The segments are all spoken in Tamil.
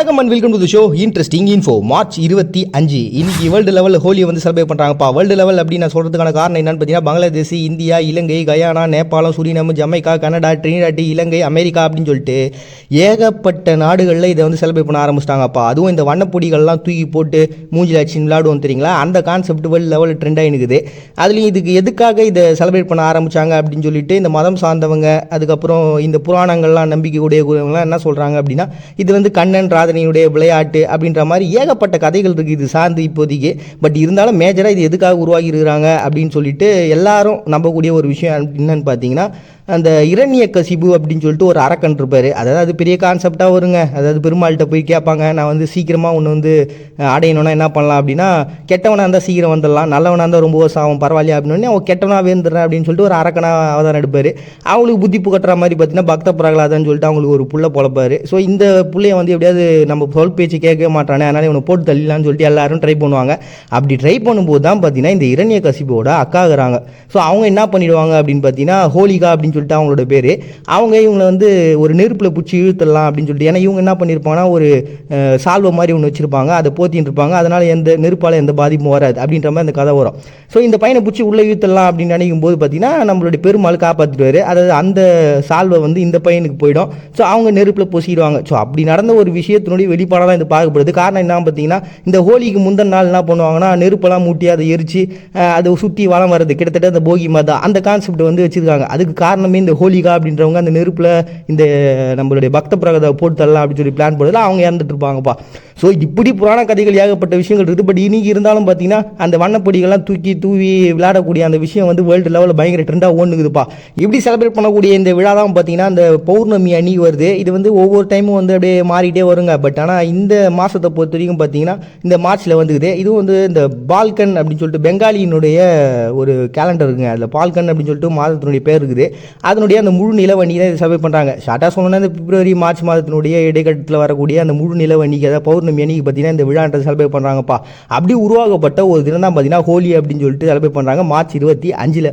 வணக்கம் and welcome to the show interesting info. March 25 இன்னைக்கு வேர்ல்டு லெவலில் ஹோலியை வந்து செலிப்ரேட் பண்ணுறாங்கப்பா. வேர்ல்டு லெவல் அப்படின்னு நான் சொல்கிறதுக்கான காரணம் என்னன்னு பார்த்தீங்கன்னா, பங்களாதேஷ், இந்தியா, இலங்கை, கயானா, நேபாளம், சுரினம், ஜமைக்கா, கனடா, ட்ரினிடாட், இலங்கை, அமெரிக்கா அப்படின்னு சொல்லிட்டு ஏகப்பட்ட நாடுகளில் இதை வந்து செலிப்ரேட் பண்ண ஆரம்பிச்சிட்டாங்கப்பா. அதுவும் இந்த வண்ணப்பொடிகள்லாம் தூக்கி போட்டு மூஞ்சில் அடிச்சு விளையாடுவோம் தெரியுங்களா, அந்த கான்செப்ட் வேர்ல்டு லெவலில் ட்ரெண்ட் ஆகினுக்குது. அதுலேயும் இதுக்கு எதுக்காக இதை செலிப்ரேட் பண்ண ஆரம்பித்தாங்க அப்படின்னு சொல்லிட்டு இந்த மதம் சார்ந்தவங்க, அதுக்கப்புறம் இந்த புராணங்கள்லாம் நம்பிக்கையுடையவங்களாம் என்ன சொல்கிறாங்க அப்படின்னா, இது வந்து கண்ணன் ராதனையுடைய விளையாட்டு அப்படின்ற மாதிரி ஏகப்பட்ட கதைகள் இருக்குது இது சார்ந்து இப்போதைக்கு. பட் இருந்தாலும் மேஜராக இது எதுக்காக உருவாகி இருக்கிறாங்க அப்படின்னு சொல்லிட்டு எல்லாரும் நம்பக்கூடிய ஒரு விஷயம் என்னன்னு பார்த்தீங்கன்னா, அந்த இரண்யகசிபு அப்படின்னு சொல்லிட்டு ஒரு அரக்கன் இருப்பார். அதாவது அது பெரிய கான்செப்டாக வருங்க. அதாவது பெருமாள்கிட்ட போய் கேட்பாங்க, நான் வந்து சீக்கிரமாக ஒன்று வந்து அடையணும்னா என்ன பண்ணலாம் அப்படின்னா, கெட்டவனாக இருந்தால் சீக்கிரம் வந்துடலாம், நல்லவனாக இருந்தால் ரொம்ப வருஷம் ஆகும், பரவாயில்லையா அப்படின்னு அவன் கெட்டவனாக வேந்துடுறேன் அப்படின்னு சொல்லிட்டு ஒரு அரக்கனாக அவதாரம் எடுப்பார். அவங்களுக்கு புத்தி புகட்டுற மாதிரி பார்த்தீங்கன்னா பக்த பிரகலாதன்னு சொல்லிட்டு அவங்களுக்கு ஒரு புள்ள பொழப்பார். ஸோ இந்த புள்ளையை வந்து எப்படியாவது நம்ம சொல் பேச்சு கேட்கவே மாட்டானே, அதனால் இவனை போட்டு தள்ளிடலான்னு சொல்லிட்டு எல்லாரும் ட்ரை பண்ணுவாங்க. அப்படி ட்ரை பண்ணும்போது தான் பார்த்தீங்கன்னா இந்த இரண்யகசிபுவோட அக்காகிறாங்க. ஸோ அவங்க என்ன பண்ணிடுவாங்க அப்படின்னு பார்த்தீங்கன்னா, ஹோலிகா அப்படின்னு சொல்லிட்டு அவங்களோட பேர். அவங்க இவங்களை வந்து ஒரு நெருப்பில் பிடிச்சி இழுத்துடலாம் அப்படின்னு சொல்லிட்டு, ஏன்னா இவங்க என்ன பண்ணியிருப்பாங்கன்னா ஒரு சால்வை மாதிரி ஒன்று வச்சுருப்பாங்க, அதை போத்தின்னு இருப்பாங்க, அதனால் எந்த நெருப்பால் எந்த பாதிப்பும் வராது அப்படின்ற மாதிரி அந்த கதை வரும். ஸோ இந்த பையனை பிடிச்சி உள்ளே இழுத்துடலாம் அப்படின்னு நினைக்கும் போது பார்த்தீங்கன்னா நம்மளுடைய பெருமாள் காப்பாற்றிடுவார். அதாவது அந்த சால்வை வந்து இந்த பையனுக்கு போயிடும். ஸோ அவங்க நெருப்பில் பொசிடுவாங்க. ஸோ அப்படி நடந்த ஒரு விஷயத்தினுடைய வெளிப்பாடாக தான் இது பார்க்கப்படுது. காரணம் என்ன பார்த்தீங்கன்னா, இந்த ஹோலிக்கு முந்தின நாள் என்ன பண்ணுவாங்கன்னா, நெருப்பெல்லாம் மூட்டி அதை எரிச்சு அதை சுற்றி வளம் வர்றது, கிட்டத்தட்ட அந்த போகி மாதிரி தான் அந்த கான்செப்ட் வந்து வச்சுருக்காங்க. அதுக்கு காரணமே இந்த ஹோலிகா அப்படின்றவங்க அந்த நெருப்பில் இந்த நம்மளுடைய பக்த பிரகதை போட்டு தரலாம் அப்படின்னு சொல்லி பிளான் போடுறதுல அவங்க இறந்துட்டு இருப்பாங்கப்பா. ஸோ இப்படி புராண கதைகள் ஏகப்பட்ட விஷயங்கள் இருக்குது. பட் இன்னைக்கு இருந்தாலும் பார்த்தீங்கன்னா அந்த வண்ணப்பொடிகள்லாம் தூவி விளையாடக்கூடிய அந்த விஷயம் வந்து வேர்ல்டு லெவலில் பயங்கர ட்ரெண்டாக ஓடுங்குதுப்பா. இப்படி செலிப்ரேட் பண்ணக்கூடிய இந்த விழா தான் பார்த்தீங்கன்னா இந்த பௌர்ணமி அன்னைக்கு வருது. இது வந்து ஒவ்வொரு டைமும் வந்து அப்படியே மாறிட்டே வருங்க. பட் ஆனால் இந்த மாதத்தை பொறுத்த வரைக்கும் பார்த்தீங்கன்னா இந்த மார்ச்சில் வந்துக்குது. இதுவும் வந்து இந்த பால்கன் அப்படின்னு சொல்லிட்டு பெங்காலியினுடைய ஒரு கேலண்டர் இருக்குங்க. அதில் பால்கன் அப்படின்னு சொல்லிட்டு மாதத்தினுடைய பேர் இருக்குது. அதனுடைய அந்த முழு நிலவண்ணி தான் இதை செலிப்ரேட் பண்ணுறாங்க. ஷார்ட்டாக சொல்லணும்னா இந்த பிப்ரவரி மார்ச் மாதத்தினுடைய இடைக்கட்டத்தில் வரக்கூடிய அந்த முழு நிலவண்ணிக்கு, அதாவது பௌர்ணமி அன்னைக்கு பார்த்தீங்கன்னா இந்த விழான்றது செலிப்ரேட் பண்ணுறாங்கப்பா. அப்படி உருவாக்கப்பட்ட ஒரு தினம் தான் பார்த்தீங்கன்னா ஹோலி அப்படின்னு சொல்லிட்டு செலிப்ரேட் பண்ணுறாங்க March 25.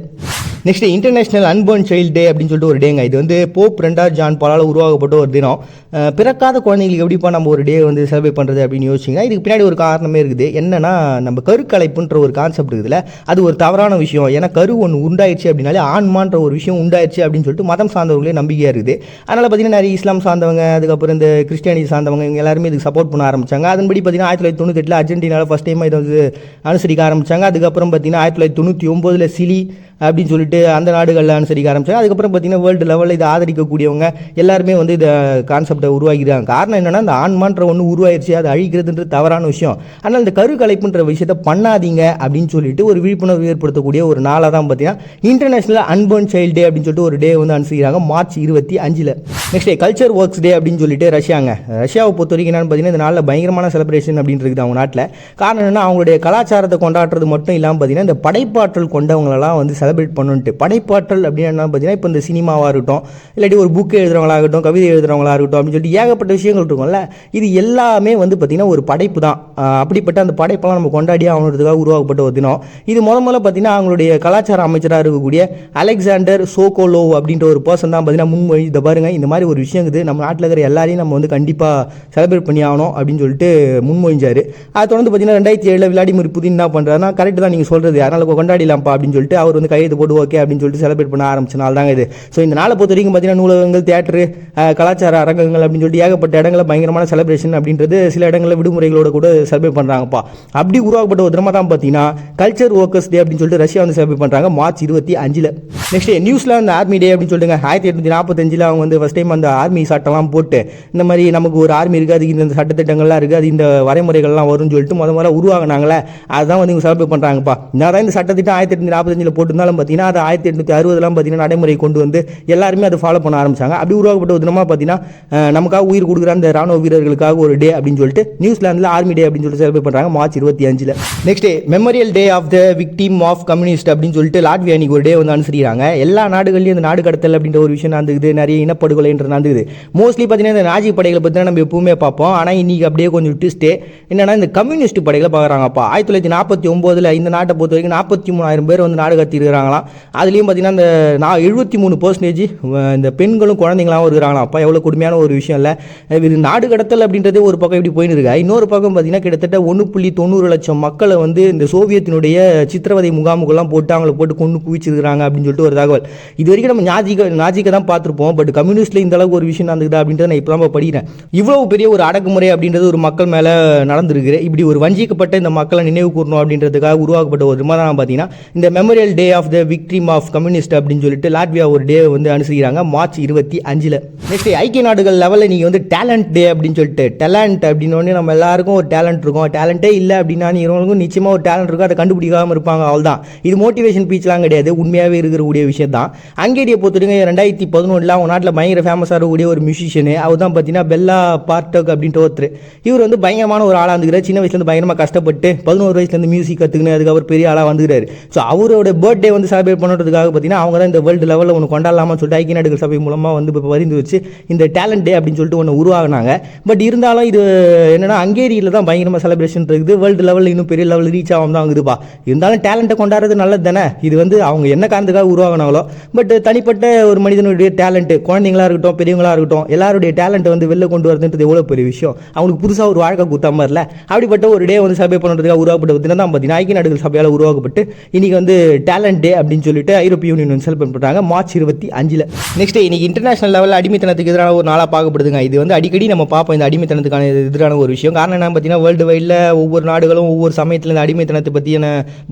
Next international unborn child day அப்படின்னு சொல்லிட்டு ஒரு டேங்க. இது வந்து போப் 2 ஜான் பாலால் உருவாக்கப்பட்ட ஒரு தினம். பிறக்காத குழந்தைங்களுக்கு எப்படிப்பா நம்ம ஒரு டே வந்து செலிப்ரேட் பண்ணுறது அப்படின்னு யோசிச்சிங்கன்னா, இதுக்கு பின்னாடி ஒரு காரணமே இருக்குது. என்னன்னா, நம்ம கருக்கலைப்புன்ற ஒரு கான்செப்ட் இருக்குதுல்ல, அது ஒரு தவறான விஷயம். ஏன்னா கரு ஒன்று உண்டாயிடுச்சு அப்படின்னாலே ஆன்மான்ற ஒரு விஷயம் உண்டாயிடுச்சு அப்படின்னு சொல்லிட்டு மதம் சார்ந்தவங்களே நம்பிக்கையாக இருக்குது. அதனால் பார்த்தீங்கன்னா நிறைய இஸ்லாம் சார்ந்தவங்க, அதுக்கப்புறம் இந்த கிறிஸ்டியானிட்டி சார்ந்தவங்க, இவங்க எல்லாருமே இதுக்கு சப்போர்ட் பண்ண ஆரம்பிச்சாங்க. அதன்படி பார்த்தீங்கன்னா 1998 அர்ஜென்டினாவில் ஃபஸ்ட் டைம் இதை வந்து அனுசரிக்க ஆரம்பித்தாங்க. அதுக்கப்புறம் பார்த்தீங்கன்னா 1999 சிலி அப்படின்னு சொல்லிட்டு அந்த நாடுகளில் அனுசரிக்க ஆரம்பிச்சாங்க. அதுக்கப்புறம் பார்த்தீங்கன்னா வேர்ல்டு லெவலில் இதை ஆதரிக்கக்கூடியவங்க எல்லாருமே வந்து இந்த கான்செப்டை உருவாக்கிறாங்க. காரணம் என்னென்னா, இந்த ஆன்மான்ற ஒன்று உருவாயிருச்சு, அதை அழிக்கிறதுன்றது தவறான விஷயம். ஆனால் இந்த கருக்கலைப்புன்ற விஷயத்தை பண்ணாதீங்க அப்படின்னு சொல்லிட்டு ஒரு விழிப்புணர்வு ஏற்படுத்தக்கூடிய ஒரு நாளாக தான் பார்த்தீங்கன்னா இன்டர்நேஷனல் அன்பர்ன் சைல்டு டே அப்படின்னு சொல்லிட்டு ஒரு டே வந்து அனுசரிக்கிறாங்க மார்ச் 25. நெக்ஸ்ட் கல்ச்சர் ஒர்க்ஸ் டே அப்படின்னு சொல்லிட்டு ரஷ்யாங்க. ரஷ்யாவை பொறுத்த வரைக்கும் என்னன்னு பார்த்தீங்கன்னா இந்த நாளில் பயங்கரமான செலிப்ரேஷன் அப்படின்னு இருக்குது அவங்க நாட்டில். காரணம் என்னன்னா, அவங்களுடைய கலாச்சாரத்தை கொண்டாடுறது மட்டும் இல்லாமல் பார்த்தீங்கன்னா இந்த படைப்பாற்றல் கொண்டவங்களெல்லாம் வந்து செலிப்ரேட் பண்ணுன்ட்டு. படைப்பாற்றல் அப்படின்னு என்ன பார்த்தீங்கன்னா, இப்போ இந்த சினிமாவாக இருக்கட்டும், இல்லாட்டி ஒரு புக்கு எழுதுறவங்களாகட்டும், கவிதை எழுதுறவங்களா இருக்கட்டும் அப்படின்னு சொல்லிட்டு ஏகப்பட்ட விஷயங்கள் இருக்கும்ல, இது எல்லாமே வந்து பார்த்தீங்கன்னா ஒரு படைப்பு தான். அப்படிப்பட்ட அந்த படைப்பெல்லாம் நம்ம கொண்டாடியே ஆகணுன்றதுக்காக உருவாக்கப்பட்ட ஒரு தினம் இது. முதல்ல பார்த்தீங்கன்னா அவங்களுடைய கலாச்சார அமைச்சராக இருக்கக்கூடிய அலெக்சாண்டர் சோகோலோவ் அப்படின்ற ஒரு பர்சன் தான் பார்த்தீங்கன்னா முன்மொழி, இதை பாருங்க இந்த மாதிரி ஒரு விஷயம் இருக்குது, நம்ம நாட்டில் இருக்கிற எல்லாரையும் நம்ம வந்து கண்டிப்பாக செலிப்ரேட் பண்ணி ஆகணும் அப்படின்னு சொல்லிட்டு முன்மொழிஞ்சார். அதை தொடர்ந்து பார்த்தீங்கன்னா 2007 விளாடிமிர் புதின் என்ன பண்ணுறாருன்னா, கரெக்ட் தான் நீங்கள் சொல்கிறது, அதனால் கொண்டாடிலாம்ப்பா அப்படின்னு சொல்லிட்டு அவர் வந்து கையெழுத்து போட்டு ஓகே அப்படின்னு சொல்லிட்டு செலிப்ரேட் பண்ண ஆரம்பிச்ச நாள் தாங்க இது. ஸோ இந்த நாளை பொறுத்த வரைக்கும் பார்த்தீங்கன்னா நூலகங்கள், தியேட்டரு, கலாச்சார அரங்கங்கள் அப்படின்னு சொல்லிட்டு ஏகப்பட்ட இடங்களில் பயங்கரமான செலிப்ரேஷன் அப்படின்றது சில இடங்களில் விடுமுறைகளோட கூட செலிப்ரேட் பண்ணுறாங்கப்பா. அப்படி உருவாக்கப்பட்ட ஒரு தினமாக தான் பார்த்தீங்கன்னா கல்ச்சர் ஒர்க்கர்ஸ் டே அப்படின்னு சொல்லிட்டு ரஷ்யா வந்து செலிப்ரேட் பண்ணுறாங்க மார்ச் 25. நெக்ஸ்ட் நியூசிலாந்து ஆர்மி டே அப்படின்னு சொல்லுங்க. 1845 அவங்க வந்து ஃபஸ்ட் டைம் அந்த ஆர்மி சட்டம்லாம் போட்டு இந்த மாதிரி நமக்கு ஒரு ஆர்மி இருக்குது, அதுக்கு இந்த சட்டத்திட்டங்கள்லாம் இருக்குது, அது இந்த வரைமுறைகள்லாம் வரும்னு சொல்லிட்டு முதல்ல உருவாகினாங்களே, அதுதான் வந்து இவங்க செலிப்ரேட் பண்ணுறாங்கப்பா. நான் இந்த சட்டத்திட்டம் 1845 போட்டிருந்தாலும் பார்த்தீங்கன்னா அது 1860 பார்த்தீங்கன்னா நடைமுறை கொண்டு வந்து எல்லாருமே அதை ஃபாலோ பண்ண ஆரம்பிச்சாங்க. அப்படி உருவாக்கப்பட்ட ஒரு தினமாக பார்த்தீங்கன்னா நமக்காக உயிர் கொடுக்குற அந்த ராணுவ வீரர்களுக்காக ஒரு டே அப்படின்னு சொல்லிட்டு நியூசிலாந்தில் ஆர்மி டே அப்படின்னு சொல்லிட்டு செலிப்ரேட் பண்ணுறாங்க March 25. Next memorial day of the victim of communist அப்படின்னு சொல்லிட்டு லாட்வியா அன்னைக்கு ஒரு டே வந்து அனுசரிக்கிறாங்க. எல்லா நாடுகள்லையும் இந்த நாடு கடத்தல் அப்படின்ற ஒரு விஷயம் நடந்துக்குது, நிறைய இனப்படுகொலைன்ற நடந்துக்குது. மோஸ்ட்லி பார்த்தீங்கன்னா இந்த நாஜி படைகளை பற்றி நம்ம எப்பவுமே பார்ப்போம். ஆனால் இன்னைக்கு அப்படியே கொஞ்சம் ட்விஸ்டே என்னன்னா, இந்த கம்யூனிஸ்ட் படைகளை பார்க்குறாங்கப்பா. 1949 இந்த நாட்டை பொறுத்த வரைக்கும் 43,000 பேர் வந்து நாடு கடத்திருக்கிறாங்க. இருக்கிறாங்களாம். அதுலேயும் பார்த்தீங்கன்னா இந்த 73% இந்த பெண்களும் குழந்தைங்களாகவும் இருக்கிறாங்களாம். அப்போ எவ்வளோ கொடுமையான ஒரு விஷயம் இல்லை. இது நாடு கடத்தல் அப்படின்றதே ஒரு பக்கம் இப்படி போயின்னு இருக்கா. இன்னொரு பக்கம் பார்த்தீங்கன்னா கிட்டத்தட்ட 1.90 லட்சம் மக்களை வந்து இந்த சோவியத்தினுடைய சித்திரவதை முகாமுகள்லாம் போட்டு அவங்கள போட்டு கொண்டு குவிச்சிருக்கிறாங்க அப்படின்னு சொல்லிட்டு ஒரு தகவல். இது வரைக்கும் நம்ம நாஜிக்கை தான் பார்த்துருப்போம். பட் கம்யூனிஸ்ட்ல இந்த அளவுக்கு ஒரு விஷயம் நடந்துக்குதா அப்படின்றத நான் இப்போ தான் படிக்கிறேன். இவ்வளவு பெரிய ஒரு அடக்குமுறை அப்படின்றது ஒரு மக்கள் மேலே நடந்திருக்கு. இப்படி ஒரு வஞ்சிக்கப்பட்ட இந்த மக்களை நினைவு கூறணும் அப்படின்றதுக்காக உருவாக்கப்பட்ட ஒரு விமானம் பார்த்தீங்கன்னா இந்த memorial day of the victim of communist அப்படின்னு சொல்லிட்டு லாட்வியா ஒரு டே வந்து அனுசரிக்கிறாங்க மார்ச் 25. நெக்ஸ்ட் ஐக்கிய நாடுகள் லெவலில் நீங்கள் வந்து டேலண்ட் டே அப்படின்னு சொல்லிட்டு டேலண்ட் அப்படின்னு நம்ம எல்லாருக்கும் ஒரு டேலண்ட் இருக்கும். டேலண்ட்டே இல்லை அப்படின்னா இவங்களுக்கும் நிச்சயமாக ஒரு டேலண்ட் இருக்கும். அதை கண்டுபிடிக்காமல் இருப்பாங்க. அவ்வளோதான். இது மோட்டிவேஷன் பீச்லாம் கிடையாது, உண்மையாகவே இருக்கக்கூடிய விஷயம் தான். ஹங்கேரியை பொறுத்தவரைக்கும் 2011 அவங்க நாட்டில் பயங்கர ஃபேமஸாக இருக்கக்கூடிய ஒரு மியூசிஷியனு அவர் தான் பார்த்தீங்கன்னா பெல்லா பார்டக் அப்படின்ட்டு ஒருத்தர். இவர் வந்து பயங்கரமான ஒரு ஆளாக இருந்துக்கிறார். சின்ன வயசுலேருந்து பயங்கரமாக கஷ்டப்பட்டு 11 வயசுலேருந்து மியூசிக் கற்றுக்குன்னு அதுக்கப்புறம் பெரிய ஆளாக வந்துக்கிறாரு. ஸோ அவரோட பர்த்டே வந்து செலிப்ரேட் பண்ணுறதுக்காக பார்த்தீங்கன்னா அவங்க தான் இந்த வேர்ல்டு லெவலில் ஒன்று கொண்டாடலாமான்னு சொல்லிட்டு ஐக்கிய நாடுகள் சபை மூலமாக வந்து இப்போ பரிந்து வச்சு இந்த டேலண்ட் டே அப்படின்னு சொல்லிட்டு ஒன்று உருவாகினாங்க. பட் இருந்தாலும் இது என்னன்னா ஹங்கேரியில் தான் பயங்கரமாக செலிப்ரேஷன் இருக்குது. வேர்ல்டு லெவலில் இன்னும் பெரிய லெவலில் ரீச் ஆகாம தான் இருக்குதுப்பா. இருந்தாலும் டேலண்ட்டை கொண்டாடுறது நல்லது தானே. இது வந்து அவங்க என்ன காரணத்துக்காக உருவாகினாங்களோ பட் தனிப்பட்ட ஒரு மனிதனுடைய டேலண்ட்டு குழந்தைங்களா இருக்கட்டும் பெரியவங்களா இருக்கட்டும் எல்லாருடைய டேலண்ட்டை வந்து வெளில கொண்டு வரதுன்றது எவ்வளோ பெரிய விஷயம். அவங்களுக்கு புதுசாக ஒரு வாழ்க்கை குத்தாம இல்லை. அப்படிப்பட்ட ஒரு டே வந்து சபை பண்ணுறதுக்காக உருவாக்கப்பட்ட தினம் தான் பார்த்தீங்கன்னா ஐக்கிய நாடுகள் சபையால் உருவாக்கப்பட்டு இன்னைக்கு வந்து டேலண்ட் டே அப்படின்னு சொல்லிட்டு ஐரோப்பிய யூனியன் வந்து செலிப்ரேட் பண்ணுறாங்க மார்ச் 25. நெக்ஸ்ட் இன்னைக்கு இன்டர்நேஷனல் லெவலில் அடிமைத்தனத்துக்கு எதிரான ஒரு நாளாக பார்க்கப்படுதுங்க. இது வந்து அடிக்கடி நம்ம பார்ப்போம் இந்த அடிமைத்தனத்துக்கான எதிரான ஒரு விஷயம். காரணம் என்ன பார்த்தீங்கன்னா வேர்ல்டு வைடில் ஒவ்வொரு நாடுகளும் ஒவ்வொரு சமயத்தில் இந்த அடிமைத்தனத்தை பற்றியான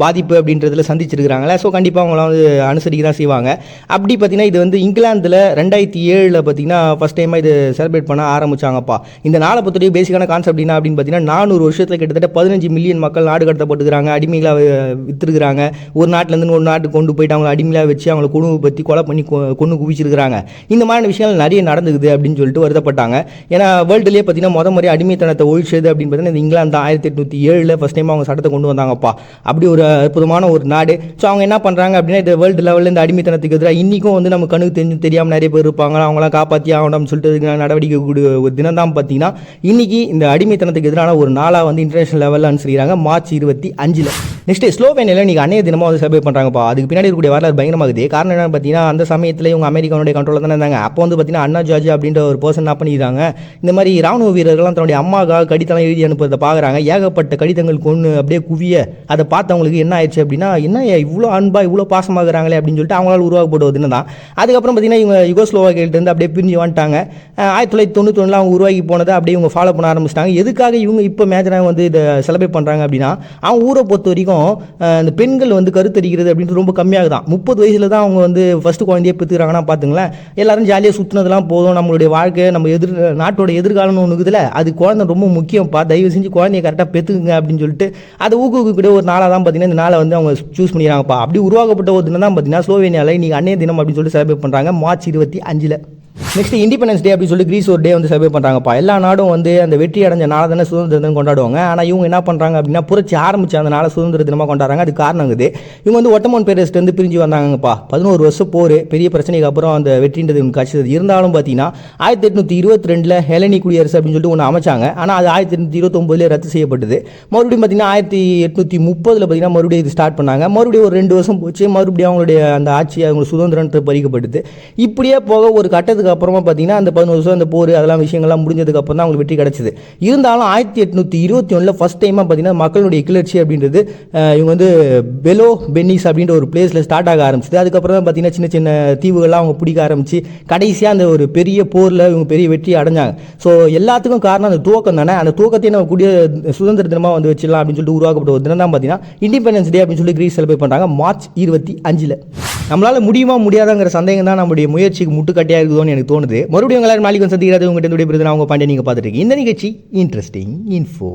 பாதிப்பு அப்படின்றதுல சந்திச்சிருக்கிறாங்களே. ஸோ கண்டிப்பாக அவங்களாம் வந்து அனுசரிக்க தான் செய்வாங்க. அப்படி பார்த்தீங்கன்னா இது வந்து இங்கிலாந்தில் 2007 பார்த்தீங்கன்னா ஃபஸ்ட் டைமாக இது செலிப்ரேட் பண்ண ஆரம்பிச்சாங்கப்பா. இந்த நாளை பற்றிய பேசிக்கான கான்செப்ட் என்ன அப்படின்னு பார்த்தீங்கன்னா 400 வருஷத்தில் கிட்டத்தட்ட 15 மில்லியன் மக்கள் நாடு கடத்தப்பட்டுக்கிறாங்க, அடிமைகளாக விற்றுருக்குறாங்க. ஒரு நாட்டிலேருந்து ஒரு நாட்டுக்கு கொண்டு போயிட்டு அவங்க அடிமையாக வச்சு அவங்களை குழுவை பற்றி கொலை பண்ணி கொண்டு குவிச்சிருக்கிறாங்க. இந்த மாதிரி விஷயங்கள் நிறைய நடந்துக்குது அப்படின்னு சொல்லிட்டு வருத்தப்பட்டாங்க. ஏன்னா வேர்ல்டுலேயே பார்த்தீங்கன்னா முறை அடிமைத்தனத்தை ஒழிச்சது அப்படின்னு பார்த்தீங்கன்னா இங்கிலாந்து 1807 ஃபஸ்ட் டைம் அவங்க சட்டத்தை கொண்டு வந்தாங்கப்பா. அப்படி ஒரு அற்புதமான ஒரு நாடு. ஸோ அவங்க என்ன பண்ணுறாங்க அப்படின்னா இந்த வேர்ல்டு லெவலில் இந்த அடிமைத்தனத்துக்கு எதிராக இன்றைக்கும் வந்து நம்ம கண்ணுக்கு தெரியாமல் நிறைய பேர் இருப்பாங்க. அவங்களாம் காப்பாற்றி ஆகணும்னு சொல்லிட்டு நடவடிக்கை கூடிய ஒரு தினம் தான் பார்த்தீங்கன்னா இன்றைக்கி இந்த அடிமைத்தனத்துக்கு எதிரான ஒரு நாளாக வந்து இன்டர்நேஷனல் லெவலில் அனுசரிக்கிறாங்க மார்ச் 25. நெக்ஸ்ட் ஸ்லோவேனியாவில் இன்றைக்கி அன்னைய தினமாக வந்து செலிப்ரேட் பண்ணுறாங்கப்பா. அதுக்கு பின்னாடி இருக்கக்கூடிய வரலாறு பயங்கரமாகுது. காரணம் என்னன்னு பார்த்தீங்கன்னா அந்த சமயத்தில் இவங்க அமெரிக்காவுடைய கண்ட்ரோலில் தானே இருந்தாங்க. அப்போ வந்து பார்த்தீங்கன்னா அண்ணா ஜார்ஜ் அப்படின்ற ஒரு பர்சன் என்ன பண்ணிக்கிறாங்க, இந்த மாதிரி ராணுவ வீரர்கள்லாம் தன்னுடைய அம்மாவுக்காக கடிதம் எழுதி அனுப்புறதை பார்க்குறாங்க. ஏகப்பட்ட கடிதங்கள் கொண்டு அப்படியே குவிய அதை பார்த்தவங்களுக்கு என்ன ஆயிடுச்சு அப்படின்னா என்ன இவ்வளோ அன்பாக இவ்வளோ பாசமாகறாங்களே அப்படின்னு சொல்லிட்டு அவங்களால உருவாக்கப்படுவதுன்னு தான். அதுக்கப்புறம் பார்த்தீங்கன்னா இவங்க யுகோஸ்லோவாக்கியிலிருந்து அப்படியே பிரிஞ்சு வந்துட்டாங்க. 1991 அவங்க உருவாக்கி போனதை அப்படியே இவங்க ஃபாலோ பண்ண ஆரம்பிச்சிட்டாங்க. எதுக்காக இவங்க இப்போ மேஜராக வந்து இதை செலிப்ரேட் பண்ணுறாங்க அப்படின்னா அவங்க ஊரை பொறுத்த வரைக்கும் இந்த பெண்கள் வந்து கருத்தரிக்கிறது அப்படின்ட்டு ரொம்ப கம்மியாக தான். 30 வயசில் தான் அவங்க வந்து ஃபஸ்ட்டு குழந்தைய பெற்றுக்கிறாங்கன்னா பார்த்துங்களேன். எல்லாரும் ஜாலியாக சுற்றுனதெல்லாம் போதும், நம்மளுடைய வாழ்க்கை நம்ம நாட்டோட எதிர்காலம்னு ஒன்று இருக்குதுல்ல, அது குழந்தை ரொம்ப முக்கியம்ப்பா, தயவு செஞ்சு குழந்தைய கரெக்டாக பெற்றுக்குங்க அப்படின்னு சொல்லிட்டு அதை ஊக்குவிக்கக்கூடிய ஒரு நாளாக தான் பார்த்தீங்கன்னா இந்த நாளை வந்து அவங்க சூஸ் பண்ணிக்கிறாங்கப்பா. அப்படி உருவாக்கப்பட்ட ஒரு தினம் தான் பார்த்தீங்கன்னா ஸ்லோவேனியாவில் இன்றைக்கி அன்னைய தினம் அப்படின்னு சொல்லிட்டு செலிப்ரேட் பண்ணுறாங்க மார்ச் 25. நெக்ஸ்ட் இண்டிபெண்டன்ஸ் டே அப்படின்னு சொல்லி கிரீஸ் ஒரு டே வந்து செலிப்ரேட் பண்ணுறாங்கப்பா. எல்லா நாடும் வந்து அந்த வெற்றி அடைஞ்ச நாளை தானே சுதந்திர தினம் கொண்டாடுவாங்க. ஆனால் இவங்க என்ன பண்ணுறாங்க அப்படின்னா புரட்சி ஆரம்பிச்சு அந்த நாளை சுதந்திர தினமாக கொண்டாடுறாங்க. அது காரணம் இது, இவங்க வந்து ஒட்டமன் பேரரசு வந்து பிரிஞ்சு வந்தாங்கப்பா. 11 வருஷம் போர் பெரிய பிரச்சனைக்கு அப்புறம் அந்த வெற்றின்றது இவங்க கட்சிது. இருந்தாலும் பார்த்தீங்கன்னா 1822 ஹெலனி குடியரசு அப்படின்னு சொல்லிட்டு ஒன்று அமைச்சாங்க. ஆனால் அது 1829 ரத்து செய்யப்பட்டது. மறுபடியும் பார்த்தீங்கன்னா 1830 பார்த்தீங்கன்னா மறுபடியும் இது ஸ்டார்ட் பண்ணாங்க. மறுபடியும் ஒரு 2 வருஷம் போச்சு. மறுபடியும் அவங்களுடைய அந்த ஆட்சி அவங்க சுதந்திரன்றது பறிக்கப்பட்டது. இப்படியே போக ஒரு கட்டத்துக்கு அப்புறமா பார்த்தீங்கன்னா அந்த 11 வருஷம் அந்த போர் அதெல்லாம் விஷயங்கள்லாம் முடிஞ்சதுக்கு அப்புறம் தான் அவங்களுக்கு வெற்றி கிடைச்சது. இருந்தாலும் 1821 ஃபர்ஸ்ட் டைமாக பார்த்தீங்கன்னா மக்களுடைய கிளர்ச்சி அப்படின்றது இவங்க வந்து பெலோ பெனிஸ் அப்படின்ற ஒரு பிளேஸில் ஸ்டார்ட் ஆக ஆரம்பிச்சது. அதுக்கப்புறம் தான் பார்த்தீங்கன்னா சின்ன சின்ன தீவுகள்லாம் அவங்க பிடிக்க ஆரம்பிச்சு கடைசியாக அந்த ஒரு பெரிய போரில் இவங்க பெரிய வெற்றி அடைஞ்சாங்க. ஸோ எல்லாத்துக்கும் காரணம் அந்த துவக்கம் தானே. அந்த துவக்கத்தையே நம்ம கூடிய சுதந்திர தினமாக வந்து வச்சிடலாம் அப்படின்னு சொல்லிட்டு உருவாக்கப்பட்ட ஒரு தினம் தான் பார்த்தீங்கன்னா இண்டிபெண்டன்ஸ் டே அப்படின்னு சொல்லி கிரீஸ் செலிப்ரேட் பண்ணுறாங்க மார்ச் 25. நம்மளால் முடியுமா முடியாதாங்கிற சந்தேகம் தான் நம்மளுடைய முயற்சிக்கு முட்டுக்கட்டையாக இருக்குதோன்னு எனக்கு தோணுது. மறுபடியும் எல்லாரும் நாளைக்கு சந்திக்கிறது உங்கள்கிட்ட விடைபெறுது. நான் உங்கள் பாண்டிய நீங்கள் பார்த்துட்டு இருக்கீங்க. இந்த நிகழ்ச்சி இன்ட்ரெஸ்டிங் இன்ஃபோ.